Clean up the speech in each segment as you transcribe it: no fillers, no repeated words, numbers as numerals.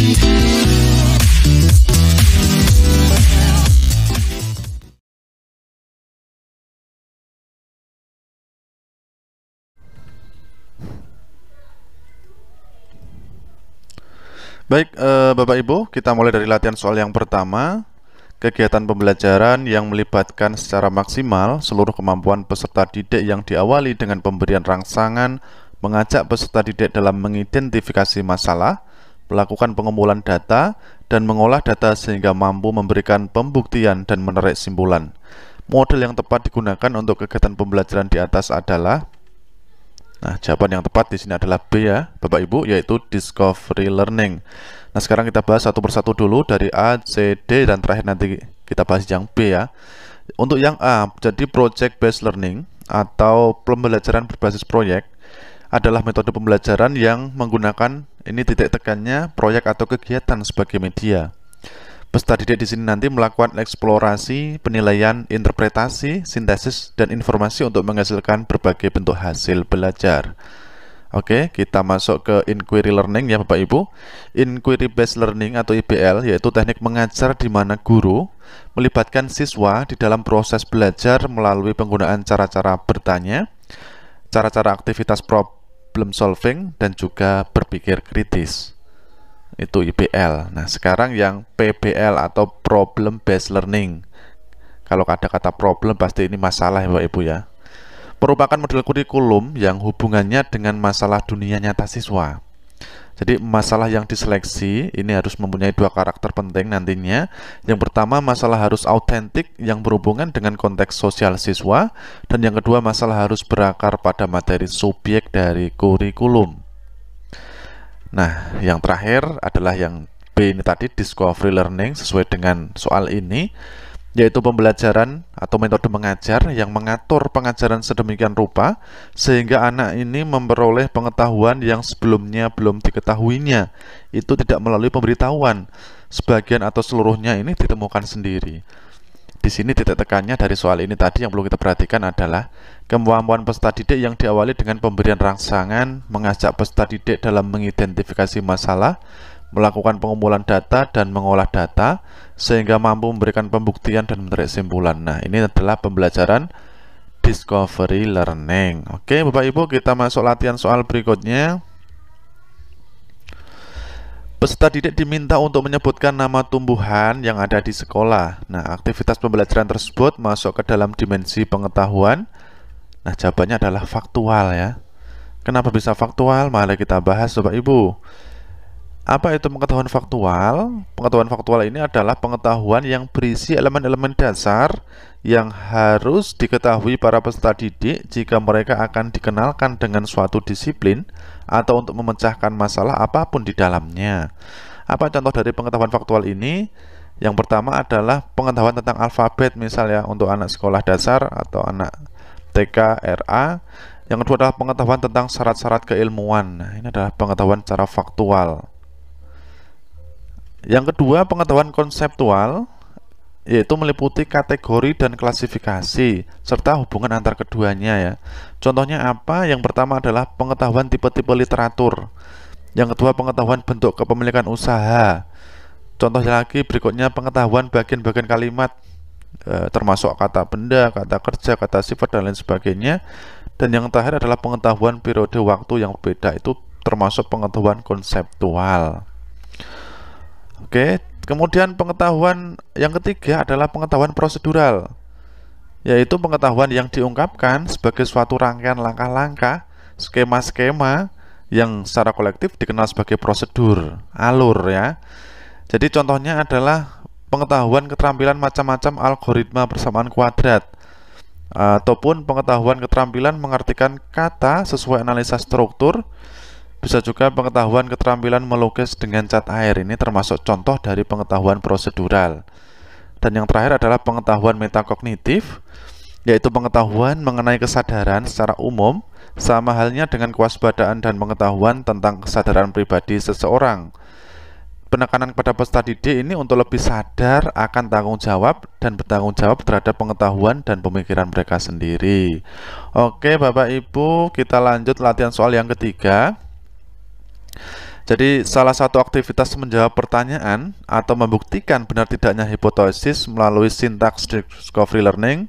Baik, Bapak Ibu, kita mulai dari latihan soal yang pertama. Kegiatan pembelajaran yang melibatkan secara maksimal seluruh kemampuan peserta didik yang diawali dengan pemberian rangsangan, mengajak peserta didik dalam mengidentifikasi masalah, melakukan pengumpulan data, dan mengolah data sehingga mampu memberikan pembuktian dan menarik simpulan. Model yang tepat digunakan untuk kegiatan pembelajaran di atas adalah, nah, jawaban yang tepat di sini adalah B ya, Bapak Ibu, yaitu discovery learning. Nah, sekarang kita bahas satu persatu dulu dari A, C, D, dan terakhir nanti kita bahas yang B ya. Untuk yang A, jadi project based learning atau pembelajaran berbasis proyek adalah metode pembelajaran yang menggunakan, ini titik tekannya, proyek atau kegiatan sebagai media. Peserta didik di sini nanti melakukan eksplorasi, penilaian, interpretasi, sintesis, dan informasi untuk menghasilkan berbagai bentuk hasil belajar. Oke, kita masuk ke inquiry learning ya Bapak Ibu. Inquiry based learning atau IBL yaitu teknik mengajar di mana guru melibatkan siswa di dalam proses belajar melalui penggunaan cara-cara bertanya, cara-cara aktivitas problem solving, dan juga berpikir kritis. Itu IBL. Nah, sekarang yang PBL atau problem based learning. Kalau ada kata problem pasti ini masalah ya Bapak Ibu ya. Merupakan model kurikulum yang hubungannya dengan masalah dunia nyata siswa. Jadi masalah yang diseleksi ini harus mempunyai dua karakter penting nantinya. Yang pertama, masalah harus autentik yang berhubungan dengan konteks sosial siswa, dan yang kedua, masalah harus berakar pada materi subjek dari kurikulum. Nah, yang terakhir adalah yang B ini tadi, discovery learning, sesuai dengan soal ini, yaitu pembelajaran atau metode mengajar yang mengatur pengajaran sedemikian rupa sehingga anak ini memperoleh pengetahuan yang sebelumnya belum diketahuinya. Itu tidak melalui pemberitahuan. Sebagian atau seluruhnya ini ditemukan sendiri. Di sini titik tekannya dari soal ini tadi yang perlu kita perhatikan adalah kemampuan peserta didik yang diawali dengan pemberian rangsangan, mengajak peserta didik dalam mengidentifikasi masalah, melakukan pengumpulan data dan mengolah data sehingga mampu memberikan pembuktian dan menarik simpulan. Nah, ini adalah pembelajaran discovery learning. Oke, Bapak Ibu, kita masuk latihan soal berikutnya. Peserta didik diminta untuk menyebutkan nama tumbuhan yang ada di sekolah. Nah, aktivitas pembelajaran tersebut masuk ke dalam dimensi pengetahuan. Nah, jawabannya adalah faktual ya. Kenapa bisa faktual? Mari kita bahas Bapak Ibu. Apa itu pengetahuan faktual? Pengetahuan faktual ini adalah pengetahuan yang berisi elemen-elemen dasar yang harus diketahui para peserta didik jika mereka akan dikenalkan dengan suatu disiplin atau untuk memecahkan masalah apapun di dalamnya. Apa contoh dari pengetahuan faktual ini? Yang pertama adalah pengetahuan tentang alfabet, misalnya untuk anak sekolah dasar atau anak TK, RA. Yang kedua adalah pengetahuan tentang syarat-syarat keilmuan. Nah, ini adalah pengetahuan secara faktual. Yang kedua, pengetahuan konseptual, yaitu meliputi kategori dan klasifikasi serta hubungan antar keduanya ya. Contohnya apa? Yang pertama adalah pengetahuan tipe-tipe literatur. Yang kedua, pengetahuan bentuk kepemilikan usaha. Contohnya lagi berikutnya, pengetahuan bagian-bagian kalimat, termasuk kata benda, kata kerja, kata sifat, dan lain sebagainya. Dan yang terakhir adalah pengetahuan periode waktu yang berbeda, itu termasuk pengetahuan konseptual. Oke, kemudian pengetahuan yang ketiga adalah pengetahuan prosedural, yaitu pengetahuan yang diungkapkan sebagai suatu rangkaian langkah-langkah, skema-skema yang secara kolektif dikenal sebagai prosedur, alur ya. Jadi contohnya adalah pengetahuan keterampilan macam-macam algoritma persamaan kuadrat, ataupun pengetahuan keterampilan mengartikan kata sesuai analisa struktur. Bisa juga pengetahuan keterampilan melukis dengan cat air. Ini termasuk contoh dari pengetahuan prosedural. Dan yang terakhir adalah pengetahuan metakognitif, yaitu pengetahuan mengenai kesadaran secara umum, sama halnya dengan kewaspadaan dan pengetahuan tentang kesadaran pribadi seseorang. Penekanan kepada peserta didik ini untuk lebih sadar akan tanggung jawab dan bertanggung jawab terhadap pengetahuan dan pemikiran mereka sendiri. Oke Bapak Ibu, kita lanjut latihan soal yang ketiga. Jadi salah satu aktivitas menjawab pertanyaan atau membuktikan benar tidaknya hipotesis melalui sintaks discovery learning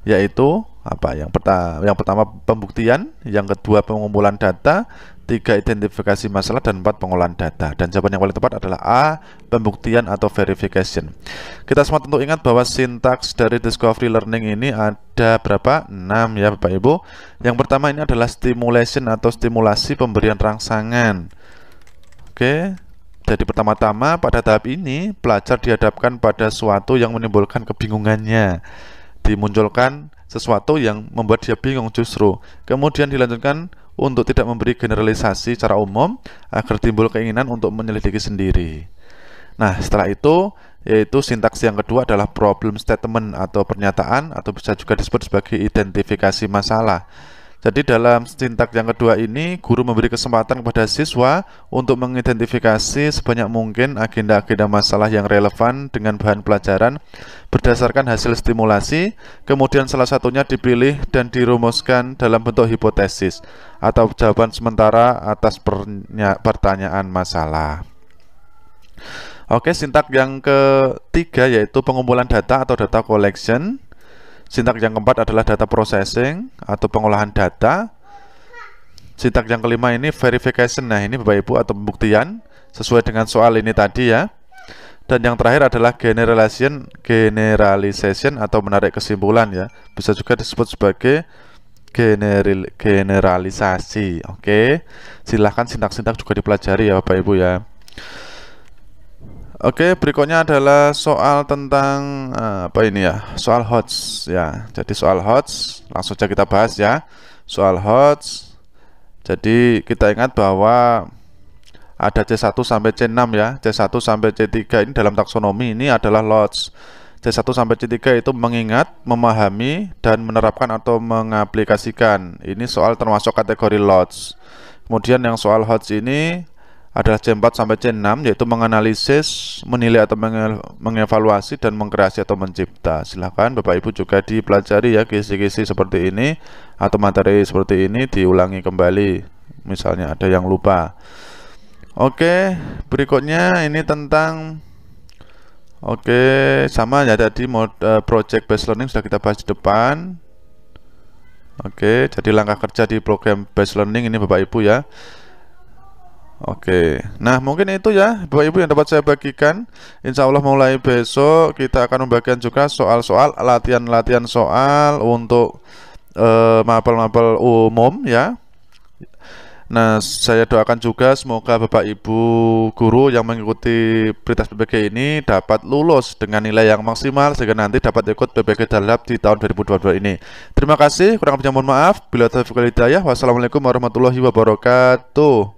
yaitu apa? Yang pertama pembuktian, yang kedua pengumpulan data, tiga identifikasi masalah, dan empat pengolahan data. Dan jawaban yang paling tepat adalah A, pembuktian atau verification. Kita semua tentu ingat bahwa sintaks dari discovery learning ini ada berapa? 6 ya Bapak Ibu. Yang pertama ini adalah stimulation atau stimulasi pemberian rangsangan. Oke, jadi pertama-tama pada tahap ini pelajar dihadapkan pada suatu yang menimbulkan kebingungannya, dimunculkan sesuatu yang membuat dia bingung justru. Kemudian dilanjutkan untuk tidak memberi generalisasi secara umum agar timbul keinginan untuk menyelidiki sendiri. Nah, setelah itu yaitu sintaks yang kedua adalah problem statement atau pernyataan atau bisa juga disebut sebagai identifikasi masalah. Jadi dalam sintaks yang kedua ini, guru memberi kesempatan kepada siswa untuk mengidentifikasi sebanyak mungkin agenda-agenda masalah yang relevan dengan bahan pelajaran berdasarkan hasil stimulasi, kemudian salah satunya dipilih dan dirumuskan dalam bentuk hipotesis atau jawaban sementara atas pertanyaan masalah. Oke, sintaks yang ketiga yaitu pengumpulan data atau data collection. Sintaks yang keempat adalah data processing atau pengolahan data. Sintaks yang kelima ini verification. Nah, ini Bapak Ibu atau pembuktian sesuai dengan soal ini tadi ya. Dan yang terakhir adalah generalization atau menarik kesimpulan ya. Bisa juga disebut sebagai generalisasi. Oke. Silahkan sintaks-sintaks juga dipelajari ya Bapak Ibu ya. Oke, berikutnya adalah soal tentang apa ini ya? Soal HOTS ya. Jadi soal HOTS langsung saja kita bahas ya. Soal HOTS. Jadi kita ingat bahwa ada C1 sampai C6 ya. C1 sampai C3 ini dalam taksonomi ini adalah LOTS. C1 sampai C3 itu mengingat, memahami, dan menerapkan atau mengaplikasikan. Ini soal termasuk kategori LOTS. Kemudian yang soal HOTS ini adalah C4 sampai C6 yaitu menganalisis, menilai atau mengevaluasi dan mengkreasi atau mencipta. Silahkan Bapak Ibu juga dipelajari ya kisi-kisi seperti ini atau materi seperti ini diulangi kembali misalnya ada yang lupa. Oke, berikutnya ini tentang sama ya tadi project based learning sudah kita bahas di depan. Oke, jadi langkah kerja di program based learning ini Bapak Ibu ya. Oke, nah mungkin itu ya Bapak Ibu yang dapat saya bagikan. Insya Allah mulai besok kita akan membagikan juga soal-soal latihan-latihan soal untuk mapel-mapel umum ya. Nah, saya doakan juga semoga Bapak Ibu guru yang mengikuti Prioritas PPG ini dapat lulus dengan nilai yang maksimal sehingga nanti dapat ikut PPG Dalab di tahun 2022 ini. Terima kasih, kurang lebihnya mohon maaf. Bila taufiq wal hidayah, wassalamualaikum warahmatullahi wabarakatuh.